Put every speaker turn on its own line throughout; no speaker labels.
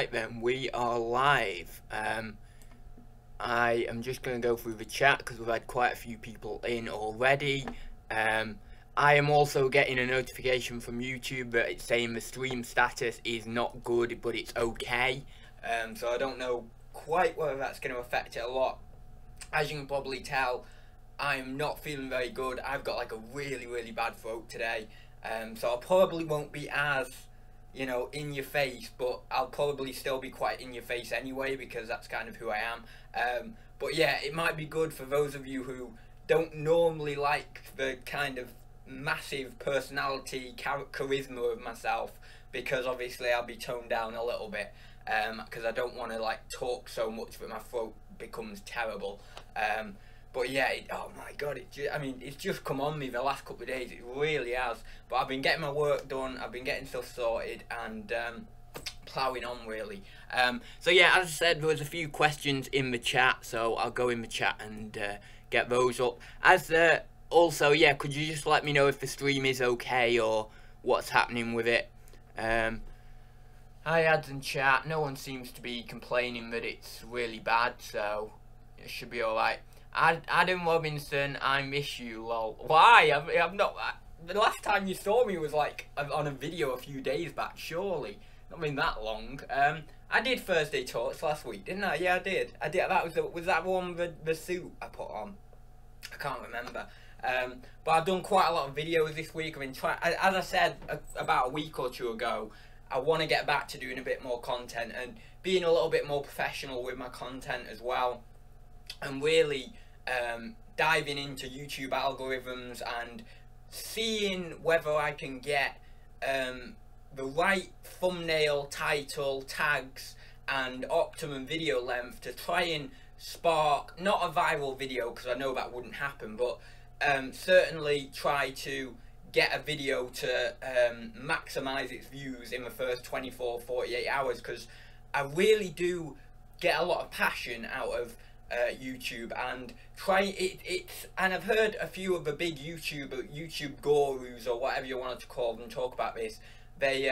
Right then, we are live. I am just going to go through the chat because we've had quite a few people in already. I am also getting a notification from YouTube that it's saying the stream status is not good, but it's okay. So I don't know quite whether that's going to affect it a lot. As you can probably tell, I'm not feeling very good. I've got like a really bad throat today. So I probably won't be as, you know, in your face, but I'll probably still be quite in your face anyway because that's kind of who I am. But yeah, it might be good for those of you who don't normally like the kind of massive personality, charisma of myself, because obviously I'll be toned down a little bit because I don't want to like talk so much that my throat becomes terrible. But yeah, oh my god, it's just come on me the last couple of days, it really has. But I've been getting my work done, I've been getting stuff sorted, and ploughing on really. So yeah, as I said, there was a few questions in the chat, so I'll go in the chat and get those up. Also, yeah, could you just let me know if the stream is okay or what's happening with it? Hi ads and chat, no one seems to be complaining that it's really bad, so it should be alright. Adam Robinson, I miss you, lol. Why? I've not. The last time you saw me was like on a video a few days back, surely. Not been that long. I did Thursday Talks last week, didn't I? Yeah, I did. Was that one with the suit I put on? I can't remember. But I've done quite a lot of videos this week. I've been trying, as I said about a week or two ago, I want to get back to doing a bit more content and being a little bit more professional with my content as well, and really diving into YouTube algorithms and seeing whether I can get the right thumbnail, title, tags and optimum video length to try and spark, not a viral video because I know that wouldn't happen, but certainly try to get a video to maximize its views in the first 24-48 hours, because I really do get a lot of passion out of YouTube and and I've heard a few of the big YouTube gurus or whatever you wanted to call them talk about this. They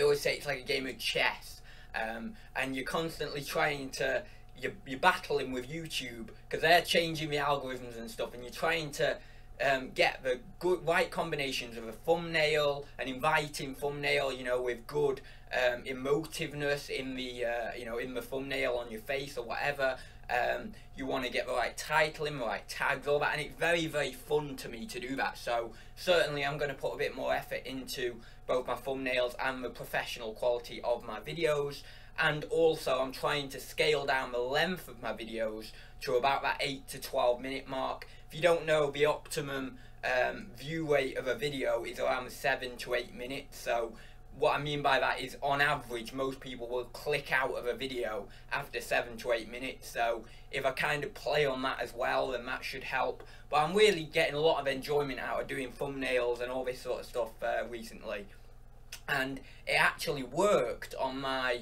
always say it's like a game of chess, and you're constantly trying to you're battling with YouTube because they're changing the algorithms and stuff, and you're trying to get the right combinations of a thumbnail, an inviting thumbnail, you know, with good emotiveness in the in the thumbnail on your face or whatever. You want to get the right title in, the right tags, all that, and it's very fun to me to do that. So certainly I'm going to put a bit more effort into both my thumbnails and the professional quality of my videos. And also I'm trying to scale down the length of my videos to about that 8 to 12 minute mark. If you don't know, the optimum view rate of a video is around 7 to 8 minutes. So what I mean by that is, on average, most people will click out of a video after 7 to 8 minutes. So if I kind of play on that as well, then that should help. But I'm really getting a lot of enjoyment out of doing thumbnails and all this sort of stuff recently. And it actually worked on my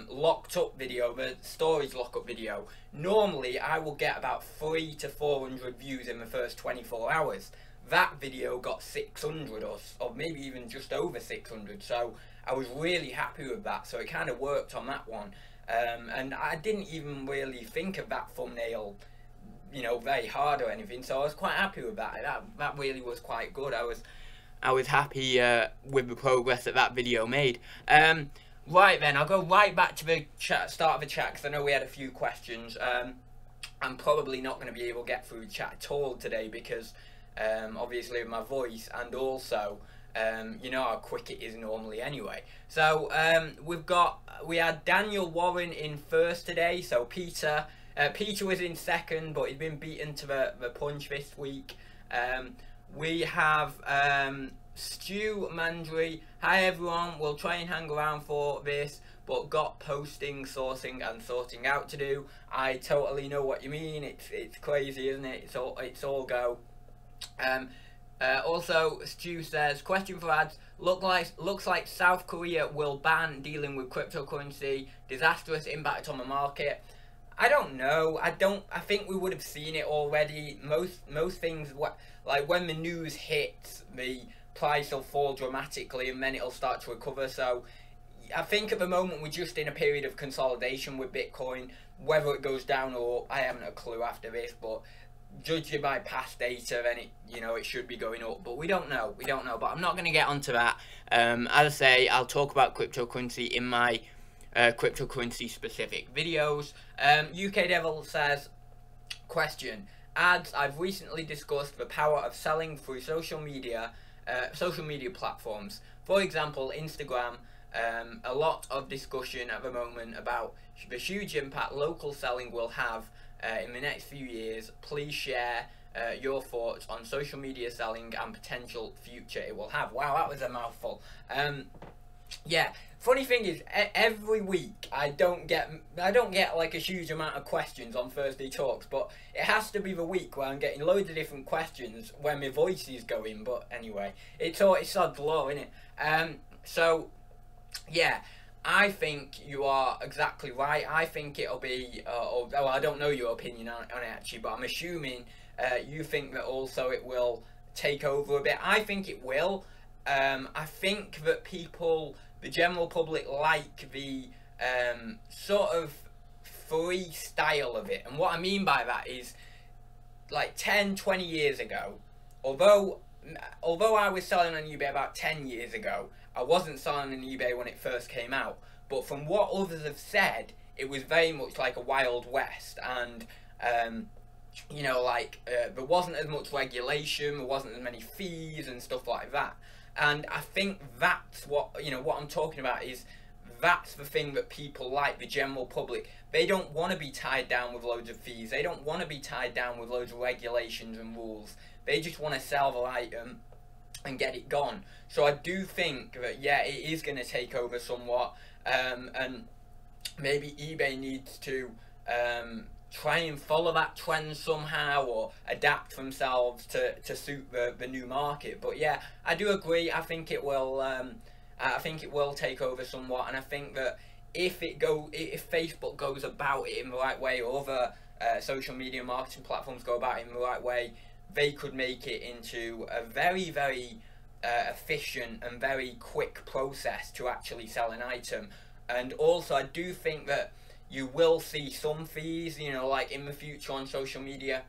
locked up video, the storage lockup video. Normally I will get about 300 to 400 views in the first 24 hours. That video got 600 or maybe even just over 600, so I was really happy with that. So it kind of worked on that one, and I didn't even really think of that thumbnail, you know, very hard or anything, so I was quite happy with that. That really was quite good. I was happy with the progress that video made. Right then, I'll go right back to the start of the chat because I know we had a few questions. I'm probably not going to be able to get through the chat at all today because obviously with my voice, and also you know how quick it is normally anyway. So we had Daniel Warren in first today. So Peter was in second, but he'd been beaten to the punch this week. We have Stu Mandry. Hi everyone, we'll try and hang around for this, but got posting, sourcing and sorting out to do. I totally know what you mean. It's crazy, isn't it? It's all go. Also Stu says, question for ads, looks like South Korea will ban dealing with cryptocurrency, disastrous impact on the market. I don't know. I think we would have seen it already. Most things, like when the news hits, the price will fall dramatically and then it'll start to recover. So I think at the moment we're just in a period of consolidation with Bitcoin. Whether it goes down or up, I haven't a clue after this, but judging by past data, then it should be going up, but we don't know. But I'm not going to get onto that. As I say, I'll talk about cryptocurrency in my cryptocurrency specific videos. UK Devil says, question: ads. I've recently discussed the power of selling through social media platforms. For example, Instagram. A lot of discussion at the moment about the huge impact local selling will have in the next few years. Please share your thoughts on social media selling and potential future it will have. Wow, that was a mouthful. Yeah, funny thing is, every week I don't get like a huge amount of questions on Thursday Talks, but it has to be the week where I'm getting loads of different questions when my voice is going. But anyway, it's sod's law, isn't it? So yeah, I think you are exactly right. I think it'll be, well, I don't know your opinion on it actually, but I'm assuming you think that also it will take over a bit. I think it will. I think that the general public, like the sort of free style of it. And what I mean by that is, like 10, 20 years ago, although I was selling on eBay about 10 years ago, I wasn't selling on eBay when it first came out. But from what others have said, it was very much like a Wild West, and there wasn't as much regulation, there wasn't as many fees and stuff like that. And I think that's what I'm talking about is that's the thing that people like, the general public. They don't want to be tied down with loads of fees. They don't want to be tied down with loads of regulations and rules. They just want to sell the item and get it gone. So I do think that, yeah, it is going to take over somewhat, and maybe eBay needs to try and follow that trend somehow, or adapt themselves to suit the new market. But yeah, I do agree. I think it will. I think it will take over somewhat, and I think that if Facebook goes about it in the right way, or other social media marketing platforms go about it in the right way, they could make it into a very, very efficient and very quick process to actually sell an item. And also, I do think that you will see some fees, like in the future on social media.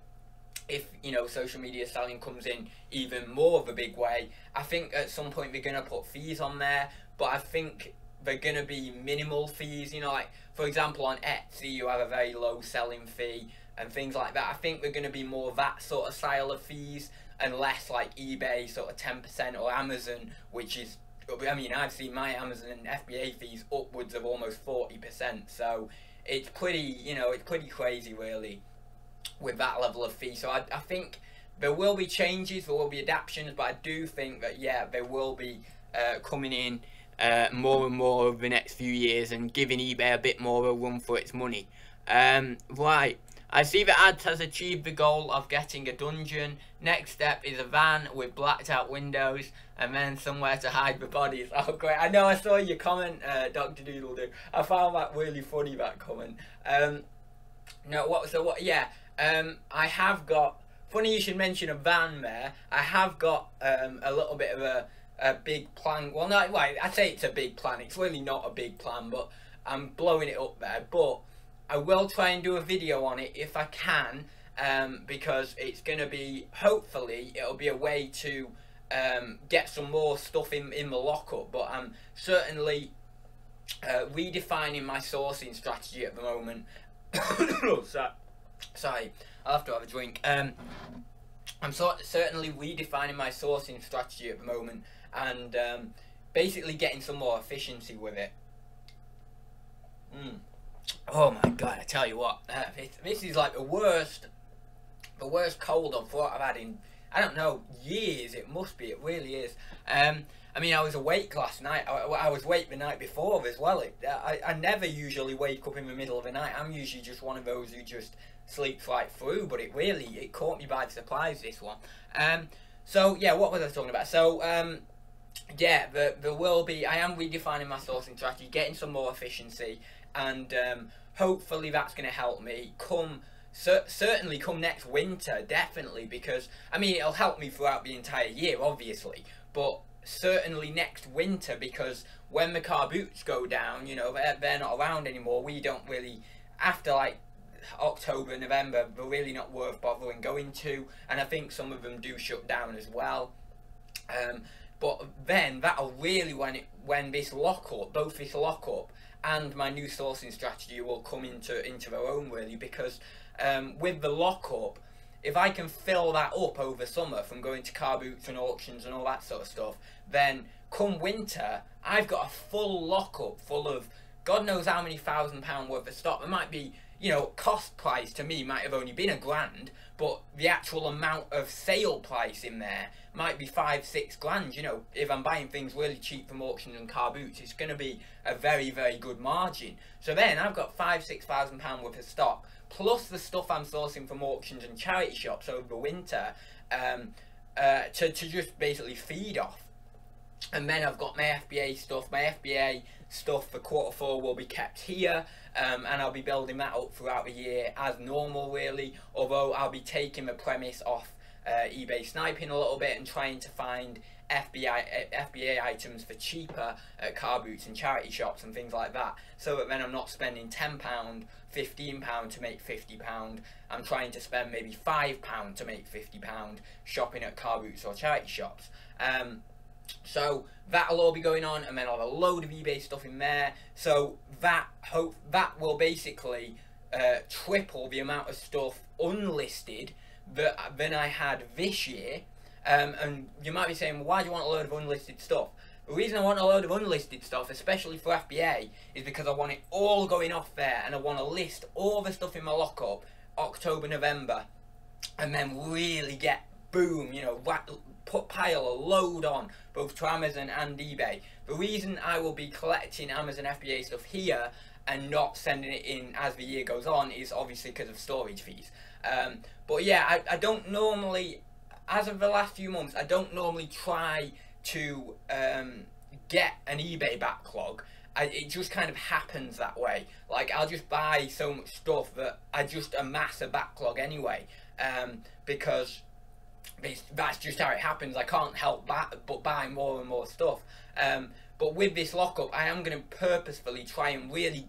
If social media selling comes in even more of a big way, I think at some point they're going to put fees on there, but I think they're going to be minimal fees. Like for example on Etsy you have a very low selling fee and things like that. I think they're going to be more that sort of style of fees, and less like eBay sort of 10%, or Amazon, which is, I mean, I've seen my Amazon and FBA fees upwards of almost 40%. So it's pretty, it's pretty crazy really with that level of fee. So I think there will be changes, there will be adaptations, but I do think that, yeah, they will be coming in more and more over the next few years, and giving eBay a bit more of a run for its money. Right, I see that Ads has achieved the goal of getting a dungeon. Next step is a van with blacked out windows, and then somewhere to hide the bodies. Oh great, I know, I saw your comment, Dr. Doodledoo. I found that really funny, that comment. I have got, funny you should mention a van there. I have got a little bit of a big plan. Well, no, well, I say it's a big plan. It's really not a big plan, but I'm blowing it up there. But I will try and do a video on it if I can, because it's going to be, hopefully, it'll be a way to get some more stuff in the lockup. But I'm certainly redefining my sourcing strategy at the moment. Sorry, I'll have to have a drink. I'm certainly redefining my sourcing strategy at the moment, and basically getting some more efficiency with it. Oh my god, I tell you what, this is like the worst cold I've had in, I don't know, years. It must be, it really is. I mean, I was awake last night. I was awake the night before as well. I never usually wake up in the middle of the night. I'm usually just one of those who just sleeps right through, but it caught me by surprise, this one. So yeah, what was I talking about? So yeah, there will be, I am redefining my sourcing strategy, getting some more efficiency, and hopefully that's going to help me certainly come next winter, definitely, because I mean, it'll help me throughout the entire year, obviously, but certainly next winter, because when the car boots go down, you know, they're not around anymore. We don't really, after like October, November, they're really not worth bothering going to, and I think some of them do shut down as well. But then that'll really, when this lockup, both this lockup and my new sourcing strategy will come into their own, really, because with the lockup, if I can fill that up over summer from going to car boots and auctions and all that sort of stuff, then come winter, I've got a full lockup full of God knows how many £1,000 worth of stock. There might be, you know, cost price to me might have only been £1,000, but the actual amount of sale price in there might be 5-6 grand. You know, if I'm buying things really cheap from auctions and car boots, it's going to be a very, very good margin. So then I've got £5,000-6,000 worth of stock, plus the stuff I'm sourcing from auctions and charity shops over the winter, to just basically feed off. And then I've got my FBA stuff. My FBA stuff for Q4 will be kept here, and I'll be building that up throughout the year as normal, really. Although I'll be taking the premise off eBay sniping a little bit and trying to find FBA items for cheaper at car boots and charity shops and things like that, so that then I'm not spending £10, £15 to make £50. I'm trying to spend maybe £5 to make £50 shopping at car boots or charity shops. So that'll all be going on, and then I'll have a load of eBay stuff in there. So that will basically triple the amount of stuff unlisted than I had this year. And you might be saying, well, why do you want a load of unlisted stuff? The reason I want a load of unlisted stuff, especially for FBA, is because I want it all going off there, and I want to list all the stuff in my lockup October, November, and then really get, boom, you know, pile a load on both to Amazon and eBay. The reason I will be collecting Amazon FBA stuff here and not sending it in as the year goes on is obviously because of storage fees. But yeah, I don't normally, as of the last few months, I don't normally try to get an eBay backlog. It just kind of happens that way. Like, I'll just buy so much stuff that I just amass a backlog anyway, because that's just how it happens. I can't help but buy more and more stuff. But with this lockup, I am going to purposefully try and really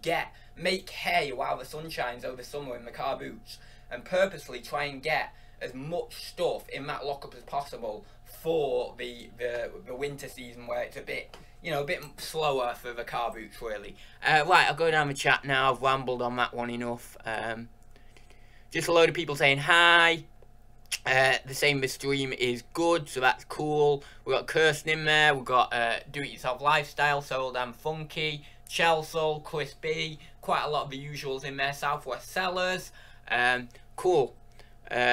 make hay while the sun shines over summer in the car boots, and purposely try and get as much stuff in that lockup as possible for the winter season, where it's a bit, you know, a bit slower for the car boots, really. Right, I'll go down the chat now. I've rambled on that one enough. Just a load of people saying hi. The same the stream is good, so that's cool. We've got Kirsten in there, we've got Do-It-Yourself Lifestyle, So Damn Funky, Chelsea, Chris B, quite a lot of the usuals in there, Southwest Sellers. Cool.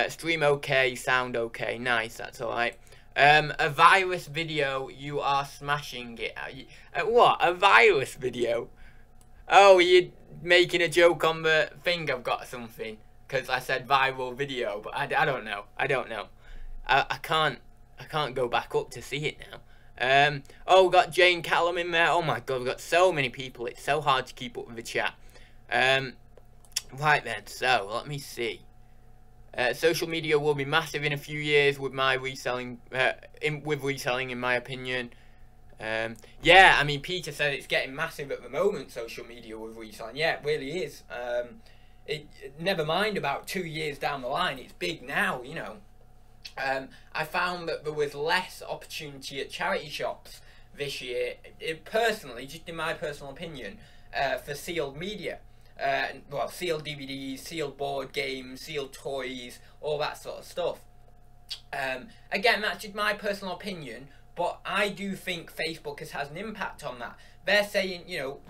Stream okay, sound okay, nice, that's alright. A virus video, you are smashing it. What? A virus video? Oh, you're making a joke on the thing, I've got something. Because I said viral video, but I don't know. I don't know. I can't go back up to see it now. Oh, we've got Jane Callum in there. Oh my god, we've got so many people. It's so hard to keep up with the chat. Right then, so let me see. Social media will be massive in a few years with my reselling. With reselling, in my opinion. Yeah, I mean, Peter said it's getting massive at the moment. Social media with reselling. Yeah, it really is. Never mind about 2 years down the line, it's big now, you know. I found that there was less opportunity at charity shops this year, personally, just in my personal opinion, for sealed media. Well, sealed DVDs, sealed board games, sealed toys, all that sort of stuff. Again, that's just my personal opinion, but I do think Facebook has an impact on that. They're saying, you know,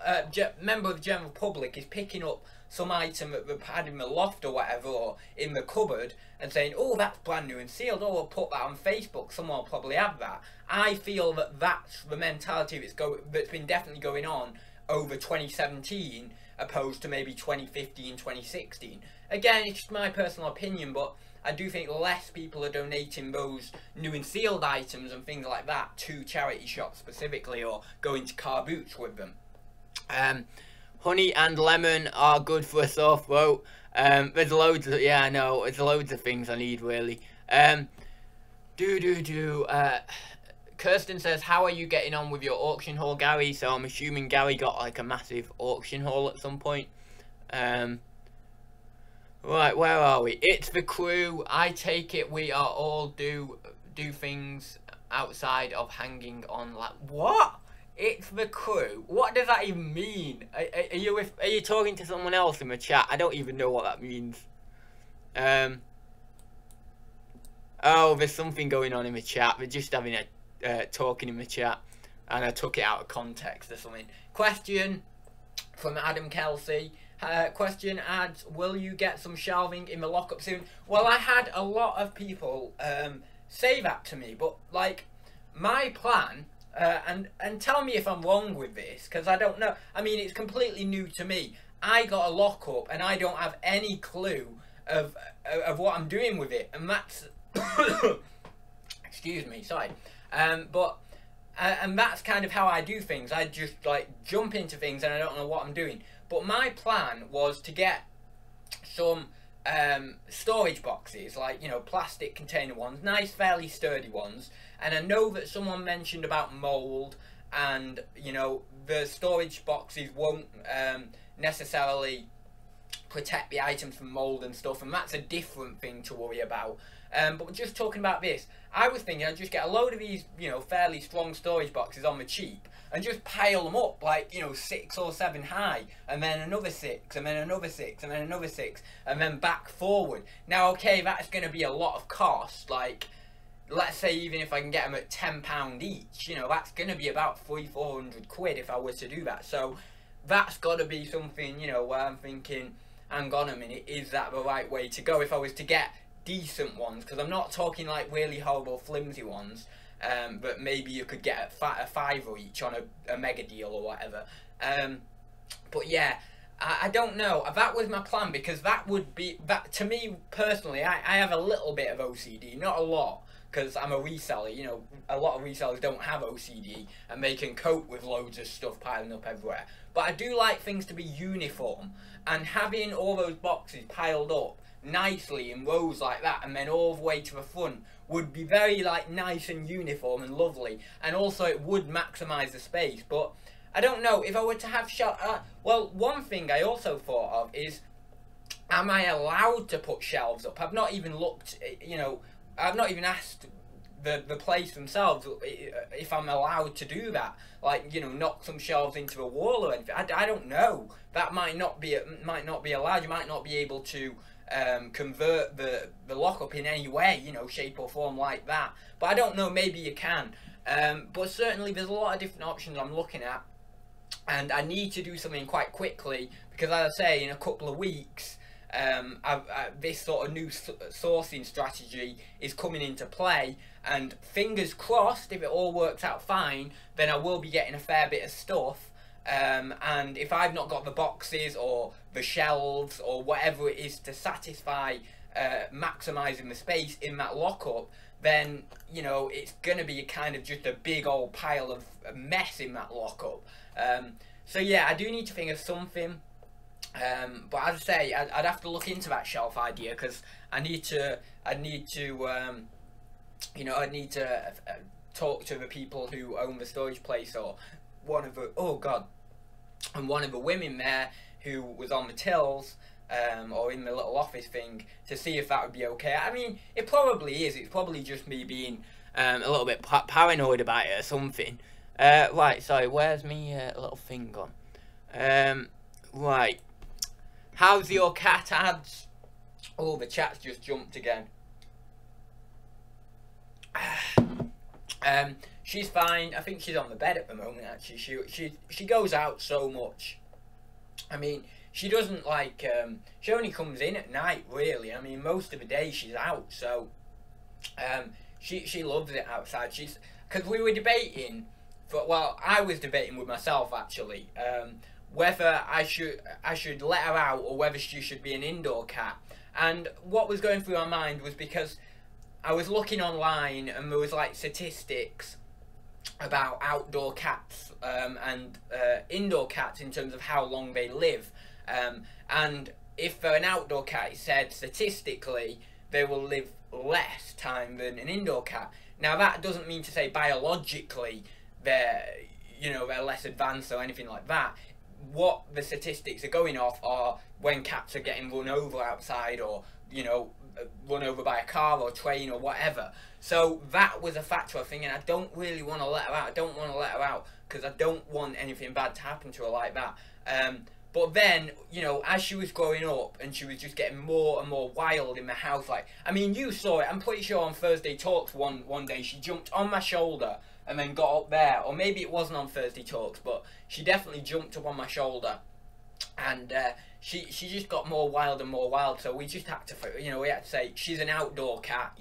a member of the general public is picking up some item that they've had in the loft or whatever, or in the cupboard, and saying, oh, that's brand new and sealed, oh, I'll put that on Facebook, someone will probably have that. I feel that that's the mentality that's been definitely going on over 2017, opposed to maybe 2015, 2016. Again, it's just my personal opinion, but I do think less people are donating those new and sealed items and things like that to charity shops specifically, or going to car boots with them. Honey and lemon are good for a sore throat. There's loads of, yeah, I know, there's loads of things I need, really. Kirsten says, how are you getting on with your auction haul, Gary? So I'm assuming Gary got like a massive auction haul at some point. Right, where are we? It's the crew. I take it we are all do things outside of hanging on. Like, what? It's the crew. What does that even mean? Are you talking to someone else in the chat? I don't even know what that means. Oh, there's something going on in the chat. They're just having a talking in the chat, and I took it out of context or something. Question from Adam Kelsey. Question adds, will you get some shelving in the lockup soon? Well, I had a lot of people say that to me, but like my plan, and tell me if I'm wrong with this, because I don't know. I mean, it's completely new to me. I got a lockup and I don't have any clue of what I'm doing with it, and that's excuse me, sorry. But and that's kind of how I do things. I just like jump into things and I don't know what I'm doing. But my plan was to get some storage boxes, like, you know, plastic container ones, nice, fairly sturdy ones. And I know that someone mentioned about mold, and, you know, the storage boxes won't necessarily protect the items from mold and stuff, and that's a different thing to worry about. But just talking about this, I was thinking I'd just get a load of these, you know, fairly strong storage boxes on the cheap, and just pile them up, like, you know, 6 or 7 high, and then another 6, and then another 6, and then another 6, and then back forward. Now, okay, that's going to be a lot of cost. Like, let's say even if I can get them at £10 each, you know, that's going to be about 300-400 quid if I were to do that. So that's got to be something, you know, where I'm thinking, hang on a minute, is that the right way to go if I was to get decent ones? Because I'm not talking like really horrible flimsy ones, but maybe you could get a £5 each on a mega deal or whatever. But yeah, I don't know. That was my plan, because that would be, that to me personally, I have a little bit of OCD, not a lot, because I'm a reseller. You know, a lot of resellers don't have OCD and they can cope with loads of stuff piling up everywhere. But I do like things to be uniform, and having all those boxes piled up nicely in rows like that, and then all the way to the front, would be very like nice and uniform and lovely, and also it would maximize the space. But I don't know if I were to have well, one thing I also thought of is, am I allowed to put shelves up? I've not even looked, you know, I've not even asked the place themselves if I'm allowed to do that, like, you know, knock some shelves into a wall or anything. I don't know. That might not be allowed. You might not be able to convert the lockup in any way, you know, shape or form like that. But I don't know, maybe you can. But certainly there's a lot of different options I'm looking at, and I need to do something quite quickly, because as I say, in a couple of weeks, this sort of new sourcing strategy is coming into play, and fingers crossed, if it all works out fine, then I will be getting a fair bit of stuff. And if I've not got the boxes or the shelves or whatever it is to satisfy maximising the space in that lockup, then, you know, it's going to be kind of just a big old pile of mess in that lockup. So yeah, I do need to think of something. But as I say, I'd have to look into that shelf idea, because I need to you know, I need to talk to the people who own the storage place, or one of the, oh god, and one of the women there who was on the tills, or in the little office thing, to see if that would be okay. I mean, it probably is. It's probably just me being a little bit paranoid about it or something. Right, sorry, where's me little thing gone? Right. How's your cat, ads? Oh, the chat's just jumped again. She's fine. I think she's on the bed at the moment, actually. She goes out so much. I mean, she doesn't like, she only comes in at night, really. I mean, most of the day she's out, so she loves it outside. Because we were debating, well, I was debating with myself, actually, whether I should let her out, or whether she should be an indoor cat. And what was going through my mind was, because I was looking online and there was like statistics about outdoor cats and indoor cats in terms of how long they live. And if they're an outdoor cat, it said statistically they will live less time than an indoor cat. Now that doesn't mean to say biologically they're less advanced or anything like that. What the statistics are going off are when cats are getting run over outside, or run over by a car or train or whatever. So that was a factor of thinking, I don't really want to let her out. I don't want to let her out because I don't want anything bad to happen to her like that. But then, as she was growing up and she was just getting more and more wild in the house, like, I mean, you saw it. I'm pretty sure on Thursday Talks one day she jumped on my shoulder and then got up there. Or maybe it wasn't on Thursday Talks, but she definitely jumped up on my shoulder. And she just got more wild and more wild. So we just had to, we had to say, she's an outdoor cat,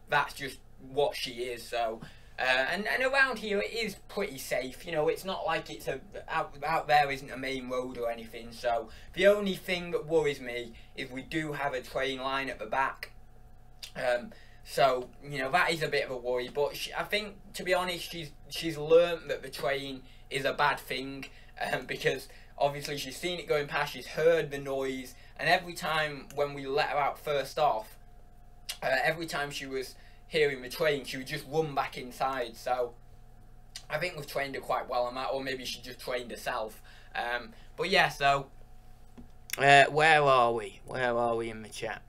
that's just what she is. So... and around here it is pretty safe, it's not like it's out there isn't a main road or anything. So the only thing that worries me is we do have a train line at the back, so that is a bit of a worry. But I think, to be honest, she's learnt that the train is a bad thing, because obviously she's seen it going past, she's heard the noise, and every time when we let her out first off, every time she was hearing the train, she would just run back inside. So I think we've trained her quite well on that, or maybe she just trained herself. But yeah, so where are we in the chat?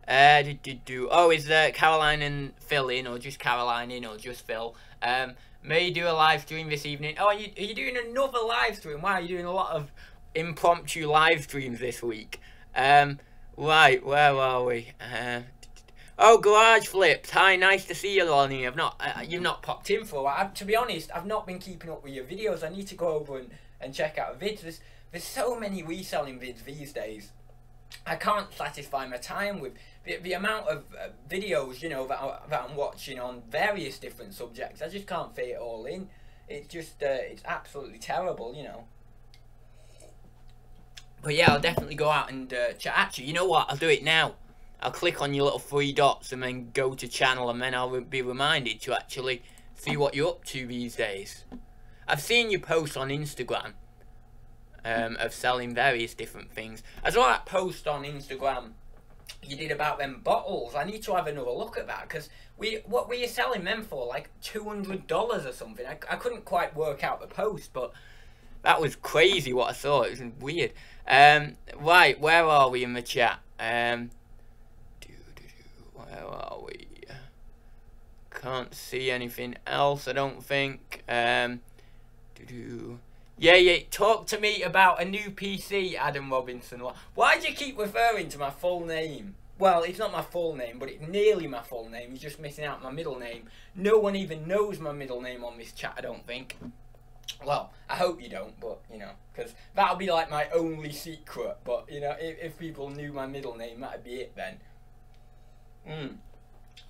Oh, is Caroline and Phil in, or just Caroline in, or just Phil? May you do a live stream this evening? Oh, are you doing another live stream? Wow, you're doing a lot of impromptu live streams this week. Right, where are we? Oh, Garage Flips. Hi, nice to see you, Lonnie. You've not popped in for a while. To be honest, I've not been keeping up with your videos. I need to go over and check out vids. There's so many reselling vids these days. I can't satisfy my time with the amount of videos, that I'm watching on various different subjects. I just can't fit it all in. It's just, it's absolutely terrible, But yeah, I'll definitely go out and chat. Actually, you know what? I'll do it now. I'll click on your little 3 dots and then go to channel, and then I'll be reminded to actually see what you're up to these days. I've seen you post on Instagram of selling various different things. I saw that post on Instagram you did about them bottles. I need to have another look at that, because what were you selling them for? Like $200 or something? I couldn't quite work out the post, but that was crazy what I saw. It was weird. Right, where are we in the chat? Where are we? Can't see anything else, I don't think. Yeah, talk to me about a new PC, Adam Robinson. Why do you keep referring to my full name? Well, it's not my full name, but it's nearly my full name. You're just missing out my middle name. No one even knows my middle name on this chat, I don't think. Well, I hope you don't, but, because that'll be like my only secret. But, if people knew my middle name, that'd be it then.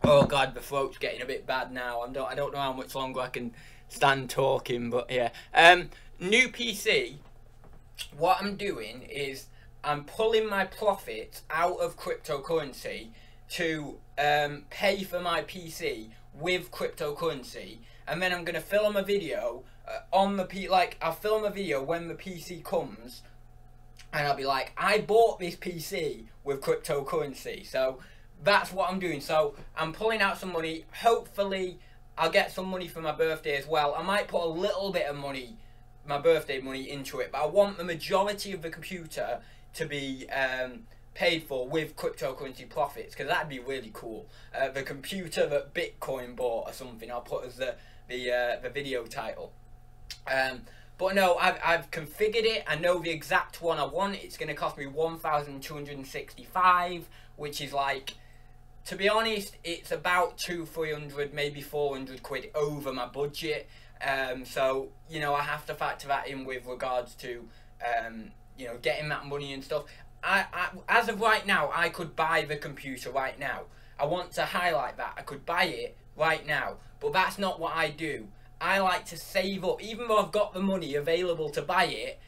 Oh god, the throat's getting a bit bad now. I don't know how much longer I can stand talking, but yeah. New PC. What I'm doing is I'm pulling my profits out of cryptocurrency to pay for my PC with cryptocurrency, and then I'm gonna film a video on the I'll film a video when the PC comes, and I'll be like, I bought this PC with cryptocurrency. So that's what I'm doing. So I'm pulling out some money. Hopefully I'll get some money for my birthday as well. I might put a little bit of money, my birthday money, into it, but I want the majority of the computer to be paid for with cryptocurrency profits, because that'd be really cool. The computer that Bitcoin bought or something, I'll put as the video title. But no, I've configured it. I know the exact one I want. It's going to cost me 1,265, which is like, to be honest, it's about 200-300, maybe 400 quid over my budget. So, I have to factor that in with regards to, getting that money and stuff. As of right now, I could buy the computer right now. I want to highlight that. I could buy it right now, but that's not what I do. I like to save up. Even though I've got the money available to buy it,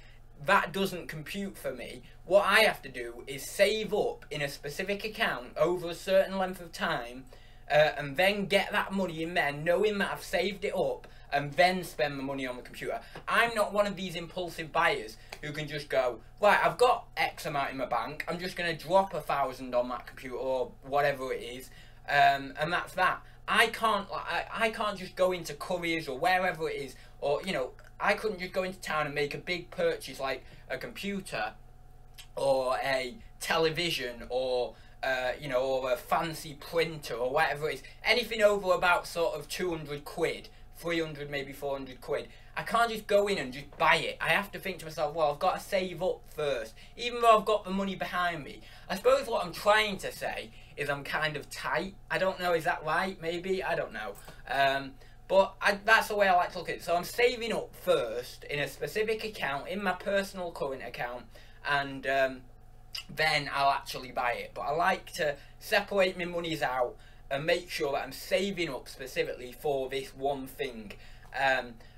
that doesn't compute for me. What I have to do is save up in a specific account over a certain length of time, and then get that money in there, knowing that I've saved it up, and then spend the money on the computer. I'm not one of these impulsive buyers who can just go, right, I've got X amount in my bank, I'm just going to drop 1,000 on that computer or whatever it is, and that's that. I can't just go into Currys or wherever it is, or I couldn't just go into town and make a big purchase like a computer or a television or or a fancy printer or whatever it is. Anything over about sort of 200 quid, 300, maybe 400 quid. I can't just go in and just buy it. I have to think to myself, well, I've got to save up first, even though I've got the money behind me. I suppose what I'm trying to say is I'm kind of tight. I don't know, is that right? Maybe, I don't know. But that's the way I like to look at it. So I'm saving up first in a specific account, in my personal current account, and then I'll actually buy it. But I like to separate my monies out and make sure that I'm saving up specifically for this one thing.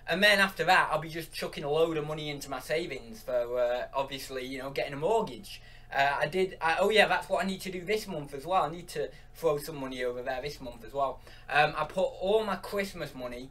And then after that, I'll be just chucking a load of money into my savings for, obviously, getting a mortgage. Oh yeah, that's what I need to do this month as well. I need to throw some money over there this month as well. I put all my Christmas money,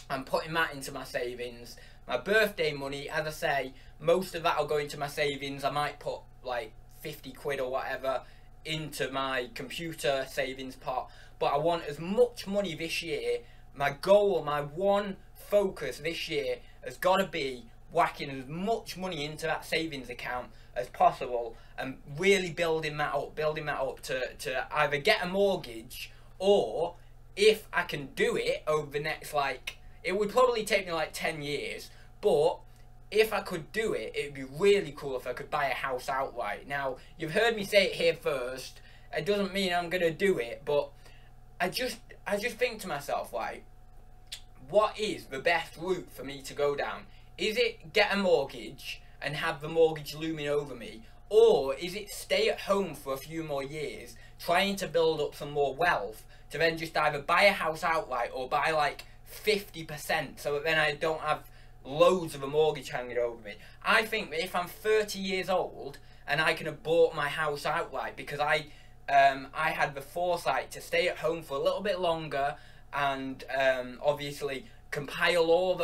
I'm putting that into my savings. My birthday money, as I say, most of that will go into my savings. I might put like 50 quid or whatever into my computer savings pot. But I want as much money this year. My goal, my one focus this year has got to be whacking as much money into that savings account as possible and really building that up to either get a mortgage, or if I can do it over the next, like, it would probably take me like 10 years, but if I could do it, it'd be really cool if I could buy a house outright. Now, you've heard me say it here first. It doesn't mean I'm gonna do it, but I just think to myself, like, what is the best route for me to go down? Is it get a mortgage and have the mortgage looming over me, or is it stay at home for a few more years, trying to build up some more wealth to then just either buy a house outright or buy like 50% so that then I don't have loads of a mortgage hanging over me? I think that if I'm 30 years old and I can have bought my house outright because I had the foresight to stay at home for a little bit longer and obviously compile all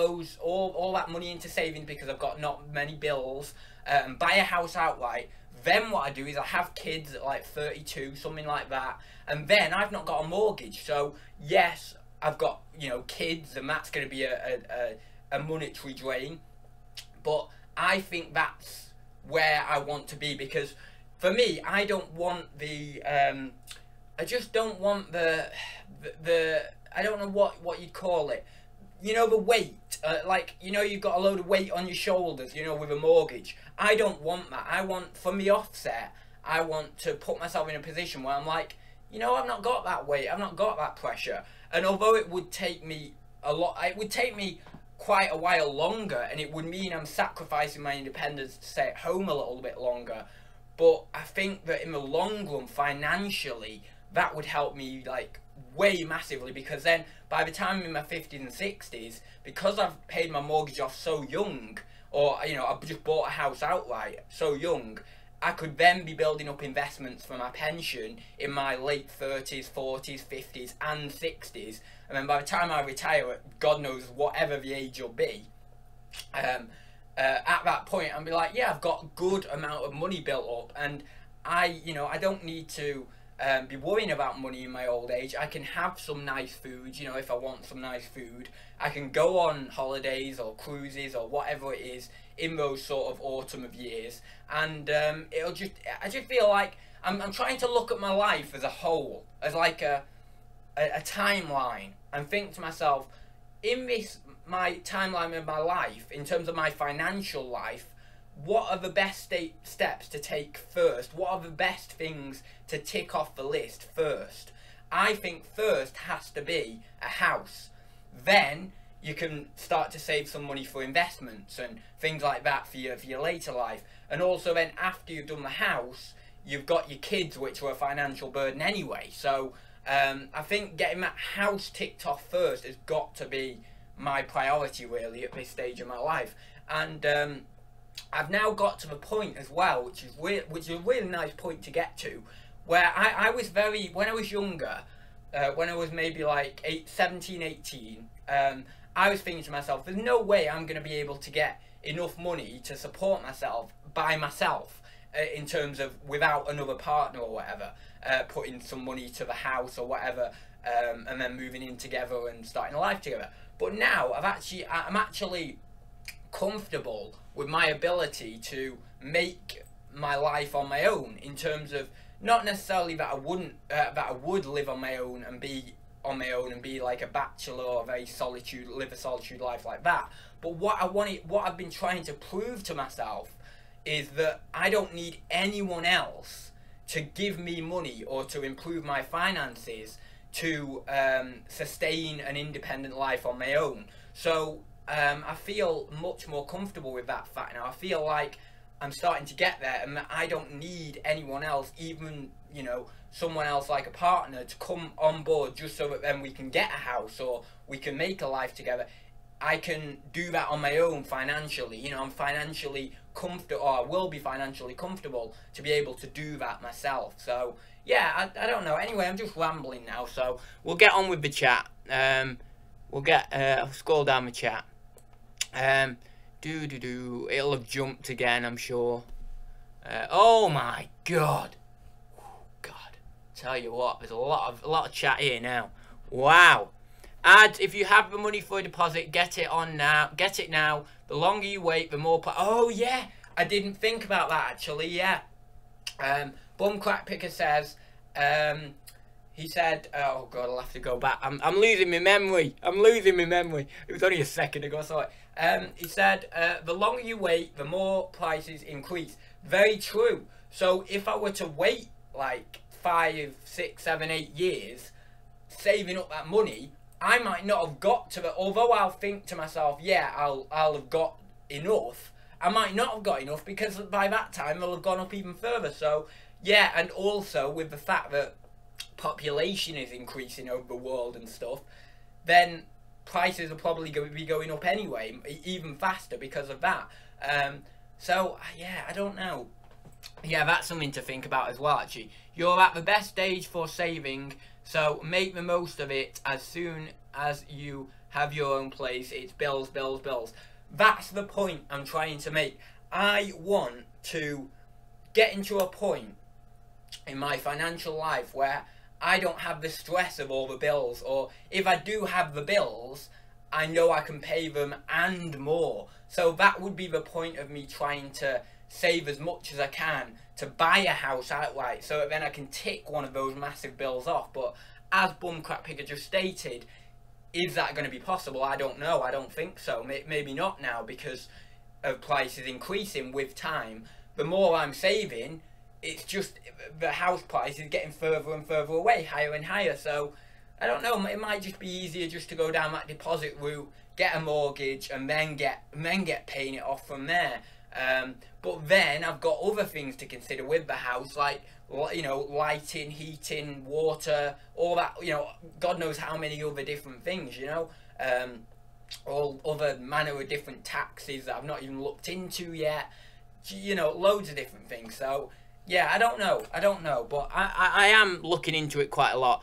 that money into savings because I've got not many bills, and buy a house outright, then what I do is I have kids at like 32, something like that, and then I've not got a mortgage. So yes, I've got kids, and that's going to be a monetary drain, but I think that's where I want to be, because for me, I don't want the I just don't want the I don't know what you'd call it, the weight, like, you've got a load of weight on your shoulders, with a mortgage. I don't want that. I want, for me offset, I want to put myself in a position where I'm like, I've not got that weight, I've not got that pressure. And although it would take me it would take me quite a while longer, and it would mean I'm sacrificing my independence to stay at home a little bit longer, but I think that in the long run, financially, that would help me like way massively, because then by the time I'm in my 50s and 60s, because I've paid my mortgage off so young, or I've just bought a house outright so young, I could then be building up investments for my pension in my late 30s, 40s, 50s and 60s, and then by the time I retire, God knows whatever the age will be, at that point I'll be like, yeah, I've got a good amount of money built up, and I don't need to be worrying about money in my old age. I can have some nice food, if I want some nice food. I can go on holidays or cruises or whatever it is in those sort of autumn of years, and I just feel like I'm trying to look at my life as a whole, as like a timeline, and think to myself, in my timeline of my life, in terms of my financial life, what are the best steps to take first? What are the best things to tick off the list first? I think first has to be a house. Then you can start to save some money for investments and things like that for your later life. And also then after you've done the house, you've got your kids, which are a financial burden anyway. So I think getting that house ticked off first has got to be my priority really at this stage of my life. And I've now got to the point as well, which is a really nice point to get to, where I was when I was younger, when I was maybe like 17, 18, I was thinking to myself, there's no way I'm going to be able to get enough money to support myself by myself, in terms of without another partner or whatever, putting some money to the house or whatever. and then moving in together and starting a life together. But now I'm actually comfortable with my ability to make my life on my own, in terms of not necessarily that I would live on my own and be on my own and be like a bachelor or live a solitude life like that. But what I've been trying to prove to myself is that I don't need anyone else to give me money or to improve my finances to sustain an independent life on my own. So I feel much more comfortable with that fact now. I feel like I'm starting to get there, and that I don't need anyone else, even, you know, someone else like a partner, to come on board just so that then we can get a house or we can make a life together. I can do that on my own financially. You know, I'm financially comfortable, or I will be financially comfortable to be able to do that myself. So yeah, I don't know. Anyway, I'm just rambling now, so we'll get on with the chat. I'll scroll down the chat. It'll have jumped again, I'm sure. Oh my god. God, tell you what, there's a lot of chat here now. Wow. Ads, if you have the money for a deposit, get it now. The longer you wait, the more. Oh yeah, I didn't think about that actually. Yeah. Bum Crack Picker says, he said, oh god, I'll have to go back. I'm losing my memory. It was only a second ago, sorry. He said, the longer you wait, the more prices increase. Very true. So if I were to wait like 5, 6, 7, 8 years, saving up that money, I might not have got to the, although I'll think to myself, yeah, I'll have got enough, I might not have got enough, because by that time it'll have gone up even further. So yeah, and also with the fact that population is increasing over the world and stuff, then prices are probably going to be going up anyway, even faster because of that. So yeah, I don't know. Yeah, that's something to think about as well, actually. You're at the best stage for saving, so make the most of it as soon as you have your own place. It's bills, bills, bills. That's the point I'm trying to make. I want to get into a point in my financial life where I don't have the stress of all the bills, or if I do have the bills, I know I can pay them and more. So that would be the point of me trying to save as much as I can to buy a house outright, so that then I can tick one of those massive bills off. But as Bum Crack Picker just stated, is that going to be possible? I don't know. I don't think so. Maybe not now, because of prices increasing with time. The more I'm saving, it's just the house price is getting further and further away, higher and higher. So I don't know, it might just be easier just to go down that deposit route, get a mortgage, and then get paying it off from there. But then I've got other things to consider with the house, like, you know, lighting, heating, water, all that, you know, God knows how many other different things, you know, all other manner of different taxes that I've not even looked into yet, you know, loads of different things. So yeah, I don't know, but I am looking into it quite a lot.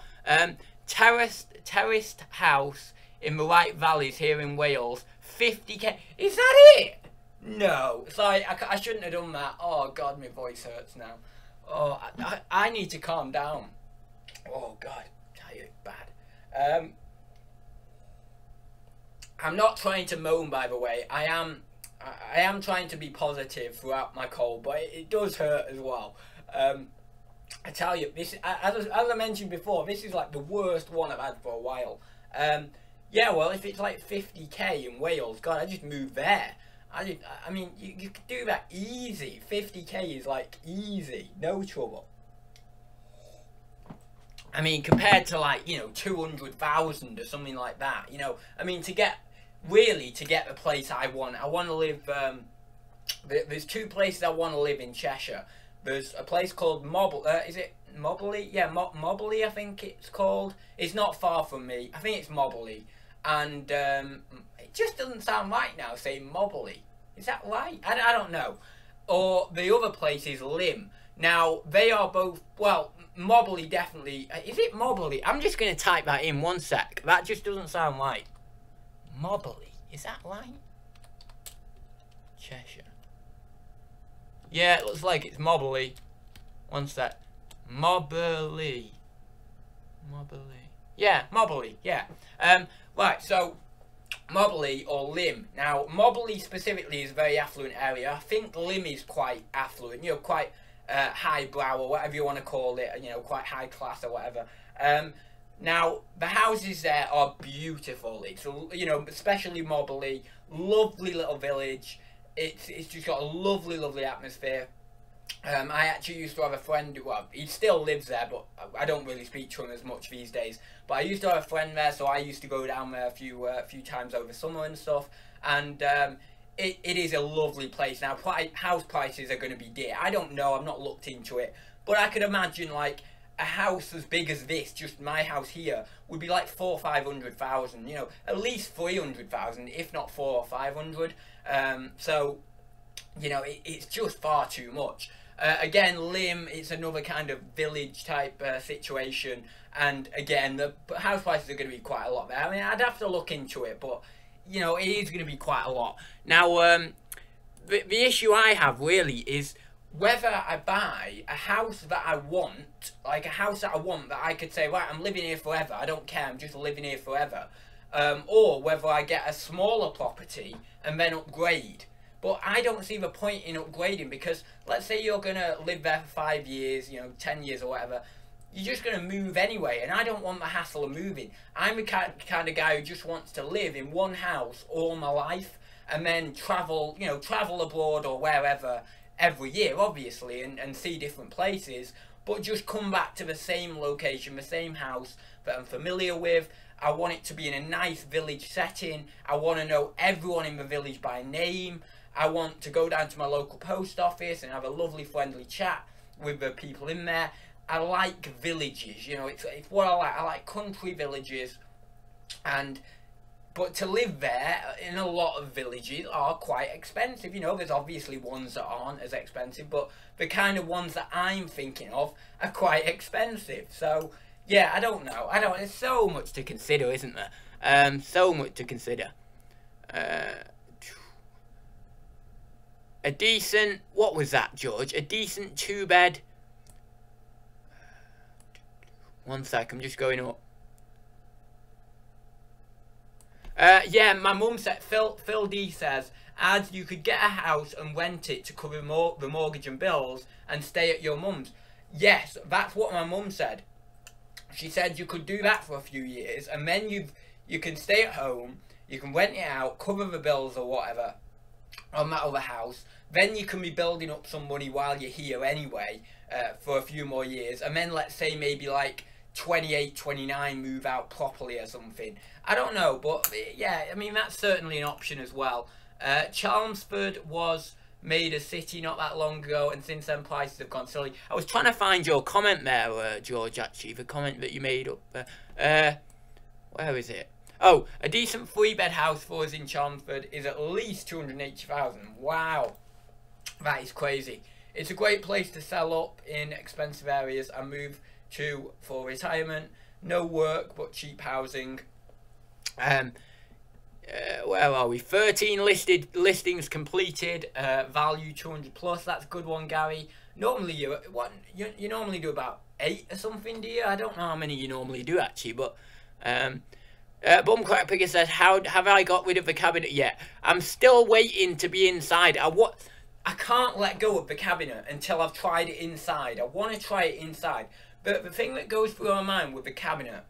Terraced house in the Right Valleys here in Wales, 50k. Is that it? No, sorry, I shouldn't have done that. Oh god, my voice hurts now. Oh, I need to calm down. Oh god, tell you, bad. I'm not trying to moan, by the way. I am trying to be positive throughout my cold, but it does hurt as well. I tell you, this, as I mentioned before, this is like the worst one I've had for a while. Yeah, well, if it's like 50k in Wales, God, I just moved there. I mean, you could do that easy. 50k is like easy, no trouble. I mean, compared to like, you know, 200,000 or something like that, you know. I mean, to get the place I want to live, there's two places I want to live in Cheshire. There's a place called is it Mobley? Yeah, Mobley, I think it's called. It's not far from me. I think it's Mobley. And it just doesn't sound right now saying Mobley. Is that right? I don't know. Or the other place is Lim. Now, they are both, well, Mobley definitely. Is it Mobley? I'm just going to type that in one sec. That just doesn't sound right. Mobley. Is that right? Cheshire. Yeah, it looks like it's Mobley. One sec. Mobley. Yeah, Mobley, yeah. Right, so Mobley or Lim. Now, Mobley specifically is a very affluent area. I think Lim is quite affluent, you know, quite highbrow or whatever you want to call it, you know, quite high class or whatever. Now, the houses there are beautiful. It's, you know, especially Mobley, lovely little village. It's just got a lovely, lovely atmosphere. I actually used to have a friend, well, he still lives there, but I don't really speak to him as much these days. But I used to have a friend there, so I used to go down there a few times over summer and stuff. And it is a lovely place. Now, house prices are going to be dear. I don't know, I've not looked into it. But I could imagine, like, a house as big as this, just my house here, would be like 400,000 or 500,000. You know, at least 300,000, if not 400 or 500. So, you know, it's just far too much. Again, Lim, it's another kind of village type situation, and again, the house prices are going to be quite a lot there. I mean, I'd have to look into it, but you know, it is going to be quite a lot. Now, the issue I have really is whether I buy a house that I want, like a house that I want that I could say, right, I'm living here forever, I don't care, I'm just living here forever, or whether I get a smaller property and then upgrade. But I don't see the point in upgrading, because let's say you're going to live there for 5 years, you know, 10 years or whatever. You're just going to move anyway, and I don't want the hassle of moving. I'm the kind of guy who just wants to live in one house all my life and then travel, you know, travel abroad or wherever every year, obviously, and see different places, but just come back to the same location, the same house that I'm familiar with. I want it to be in a nice village setting. I want to know everyone in the village by name. I want to go down to my local post office and have a lovely friendly chat with the people in there. I like villages, you know, it's what I like. I like country villages, but to live there in a lot of villages are quite expensive. You know, there's obviously ones that aren't as expensive, but the kind of ones that I'm thinking of are quite expensive. So yeah, I don't know. There's so much to consider, isn't there? So much to consider. A decent, what was that, George? A decent 2-bed. One sec, I'm just going up. Yeah, my mum said, Phil D says, as you could get a house and rent it to cover the mortgage and bills and stay at your mum's. Yes, that's what my mum said. She said you could do that for a few years, and then you can stay at home, you can rent it out, cover the bills or whatever on that other house. Then you can be building up some money while you're here anyway, for a few more years, and then let's say maybe like 28, 29 move out properly or something. I don't know, but yeah, I mean, that's certainly an option as well. Chelmsford was made a city not that long ago, and since then prices have gone silly. I was trying to find your comment there, George, actually, the comment that you made up there. Where is it? Oh, a decent 3-bed house for us in Chelmsford is at least 280,000. Wow, that is crazy. It's a great place to sell up in expensive areas and move to for retirement. No work but cheap housing. Where are we? 13 listings completed. Value 200 plus. That's a good one, Gary. Normally you normally do about 8 or something, do you? I don't know how many you normally do actually, but Bumcrack Picker says, how have I got rid of the cabinet yet? I'm still waiting to be inside. I can't let go of the cabinet until I've tried it inside. I want to try it inside. But the thing that goes through my mind with the cabinet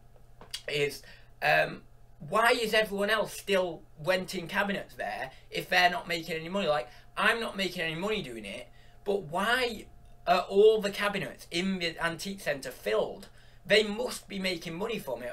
is, why is everyone else still renting cabinets there if they're not making any money? Like, I'm not making any money doing it, but why are all the cabinets in the antique centre filled? They must be making money from it,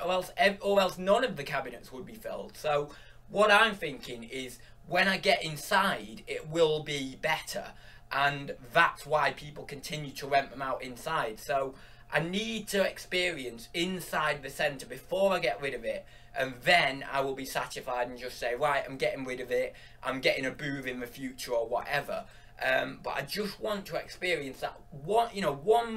or else none of the cabinets would be filled. So what I'm thinking is, when I get inside, it will be better, and that's why people continue to rent them out inside. So I need to experience inside the centre before I get rid of it, and then I will be satisfied and just say, right, I'm getting rid of it, I'm getting a booth in the future or whatever. But I just want to experience that 1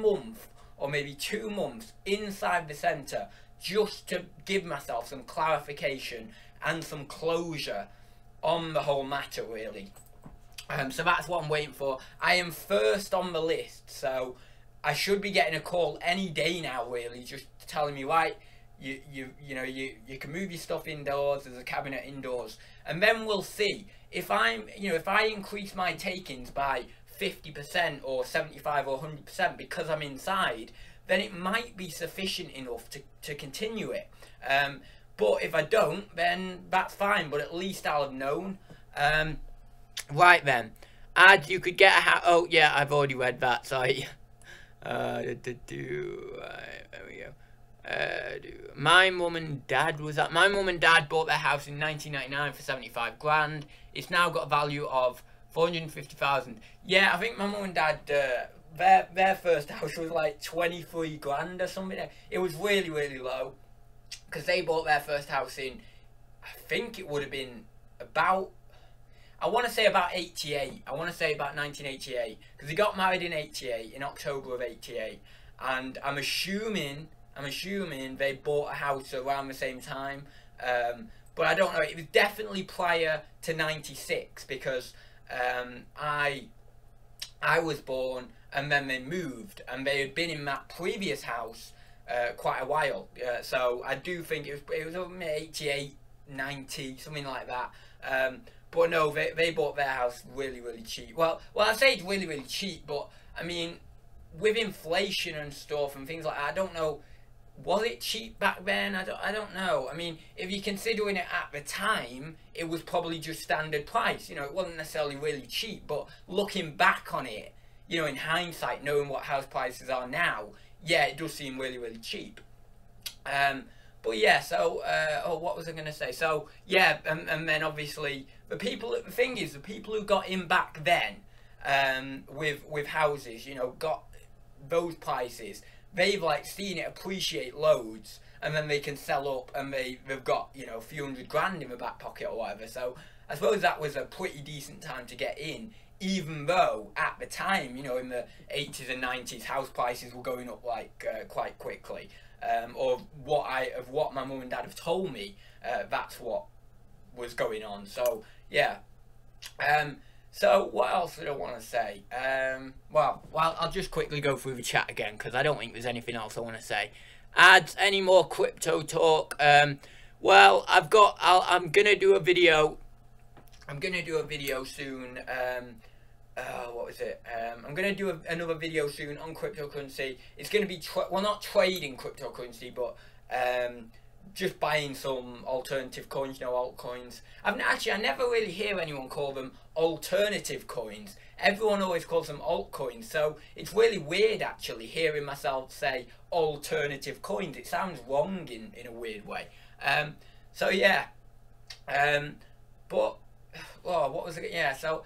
month or maybe 2 months inside the centre, just to give myself some clarification and some closure on the whole matter, really. So that's what I'm waiting for. I am first on the list, so I should be getting a call any day now, really, just telling me, right, you can move your stuff indoors. There's a cabinet indoors, and then we'll see if if I increase my takings by 50% or 75 or 100% because I'm inside, then it might be sufficient enough to continue it. But if I don't, then that's fine. But at least I'll have known. Right then, ads, you could get a oh yeah, I've already read that. Sorry. There we go. My mum and dad my mum and dad bought their house in 1999 for 75 grand. It's now got a value of 450,000. Yeah, I think my mum and dad their first house was like 23 grand or something. It was really low because they bought their first house in, I think it would have been about, I want to say about 88. I want to say about 1988 because they got married in 88, in October of 88, and I'm assuming they bought a house around the same time, but I don't know. It was definitely prior to 96 because I was born and then they moved, and they had been in that previous house quite a while. So I do think it was 88, 90, something like that. But no, they bought their house really cheap. Well, I say it's really cheap, but I mean, with inflation and stuff and things like that, I don't know. Was it cheap back then? I don't know. I mean, if you're considering it at the time, it was probably just standard price. It wasn't necessarily really cheap. But looking back on it, in hindsight, knowing what house prices are now, yeah, it does seem really cheap. But yeah, so what was I going to say? So yeah, and then obviously the thing is, the people who got in back then, with houses, got those prices. They've like seen it appreciate loads, and then they can sell up, and they've got a few hundred grand in the back pocket or whatever. So I suppose that was a pretty decent time to get in, even though at the time, in the 80s and 90s, house prices were going up like quite quickly. Or what my mum and dad have told me, that's what was going on. So yeah. So what else did I want to say? Well, I'll just quickly go through the chat again because I don't think there's anything else I want to say. Ads, any more crypto talk? Well, I'm gonna do a video. I'm gonna do a video soon. What was it? I'm gonna do another video soon on cryptocurrency. It's gonna be not trading cryptocurrency, but just buying some alternative coins, altcoins. I never really hear anyone call them alternative coins. Everyone always calls them altcoins, so it's really weird actually hearing myself say alternative coins. It sounds wrong in a weird way. So yeah. But what was it? Yeah. So